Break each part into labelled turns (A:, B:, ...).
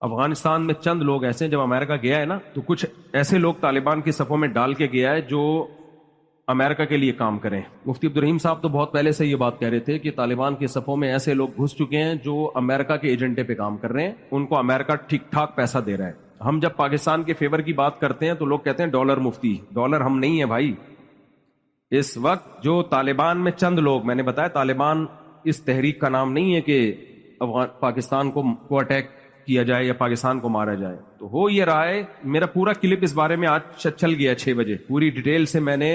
A: افغانستان میں چند لوگ ایسے ہیں، جب امریکہ گیا ہے نا تو کچھ ایسے لوگ طالبان کی صفوں میں ڈال کے گیا ہے جو امریکہ کے لیے کام کریں. مفتی عبدالرحیم صاحب تو بہت پہلے سے یہ بات کہہ رہے تھے کہ طالبان کی صفوں میں ایسے لوگ گھس چکے ہیں جو امریکہ کے ایجنڈے پہ کام کر رہے ہیں، ان کو امریکہ ٹھیک ٹھاک پیسہ دے رہا ہے. ہم جب پاکستان کے فیور کی بات کرتے ہیں تو لوگ کہتے ہیں ڈالر مفتی. ڈالر ہم نہیں ہیں بھائی. اس وقت جو طالبان میں چند لوگ، میں نے بتایا طالبان اس تحریک کا نام نہیں ہے کہ پاکستان کو اٹیک کیا جائے یا پاکستان کو مارا جائے. تو ہو یہ رہا ہے، میرا پورا کلپ اس بارے میں آج چل گیا 6 بجے، پوری ڈیٹیل سے میں نے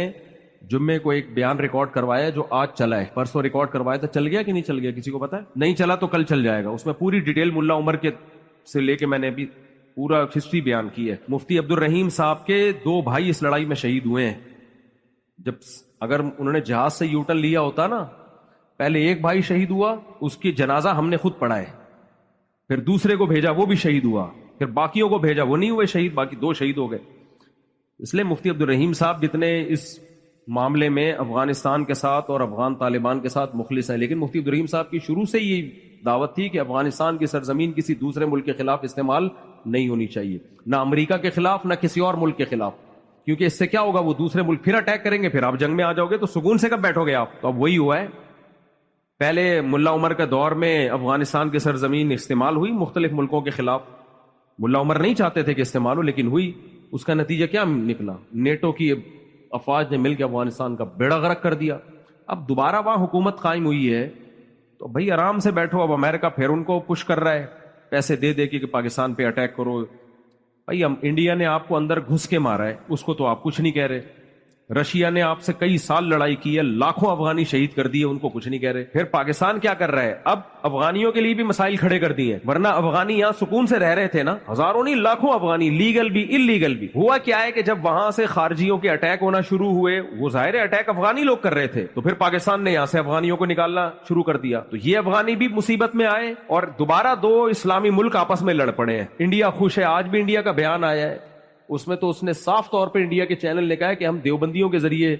A: جمعے کو ایک بیان ریکارڈ کروایا جو آج چلا ہے. پرسوں ریکارڈ کروایا تھا، چل گیا کہ نہیں چل گیا کسی کو پتا ہے؟ نہیں چلا تو کل چل جائے گا. اس میں پوری ڈیٹیل ملا عمر کے سے لے کے میں نے ابھی پورا ہسٹری بیان کی ہے. مفتی عبدالرحیم صاحب کے 2 بھائی اس لڑائی میں شہید ہوئے ہیں. جب اگر انہوں نے جہاز سے یوٹن لیا ہوتا نا، پہلے ایک بھائی شہید ہوا، اس کی جنازہ ہم نے خود پڑھا ہے، پھر دوسرے کو بھیجا وہ بھی شہید ہوا، پھر باقیوں کو بھیجا وہ نہیں ہوئے شہید، باقی 2 شہید ہو گئے. اس لیے مفتی عبدالرحیم صاحب جتنے اس معاملے میں افغانستان کے ساتھ اور افغان طالبان کے ساتھ مخلص ہیں، لیکن مفتی عبدالرحیم صاحب کی شروع سے یہ دعوت تھی کہ افغانستان کی سرزمین کسی دوسرے ملک کے خلاف استعمال نہیں ہونی چاہیے، نہ امریکہ کے خلاف نہ کسی اور ملک کے خلاف، کیونکہ اس سے کیا ہوگا، وہ دوسرے ملک پھر اٹیک کریں گے، پھر آپ جنگ میں آ جاؤ گے تو سکون سے کب بیٹھو گے آپ. تو اب وہی ہوا ہے. پہلے ملا عمر کے دور میں افغانستان کی سرزمین استعمال ہوئی مختلف ملکوں کے خلاف. ملا عمر نہیں چاہتے تھے کہ استعمال ہو، لیکن ہوئی. اس کا نتیجہ کیا نکلا؟ نیٹو کی افواج نے مل کے افغانستان کا بیڑا غرق کر دیا. اب دوبارہ وہاں حکومت قائم ہوئی ہے تو بھائی آرام سے بیٹھو. اب امریکہ پھر ان کو پش کر رہا ہے پیسے دے دے کے کہ پاکستان پہ اٹیک کرو. بھائی انڈیا نے آپ کو اندر گھس کے مارا ہے، اس کو تو آپ کچھ نہیں کہہ رہے. رشیا نے آپ سے کئی سال لڑائی کی ہے، لاکھوں افغانی شہید کر دیے، ان کو کچھ نہیں کہہ رہے. پھر پاکستان کیا کر رہا ہے؟ اب افغانیوں کے لیے بھی مسائل کھڑے کر دیے. ورنہ افغانی یہاں سکون سے رہ رہے تھے نا، ہزاروں نہیں لاکھوں افغانی، لیگل بھی ان لیگل بھی. ہوا کیا ہے کہ جب وہاں سے خارجیوں کے اٹیک ہونا شروع ہوئے، وہ ظاہر اٹیک افغانی لوگ کر رہے تھے، تو پھر پاکستان نے یہاں سے افغانیوں کو نکالنا شروع کر دیا. تو یہ افغانی بھی مصیبت میں آئے اور دوبارہ 2 اسلامی ملک آپس میں لڑ پڑے ہیں. انڈیا خوش ہے، آج بھی انڈیا کا بیان آیا ہے، اس میں تو اس نے صاف طور پہ انڈیا کے چینل نے کہا ہے کہ ہم دیوبندیوں کے ذریعے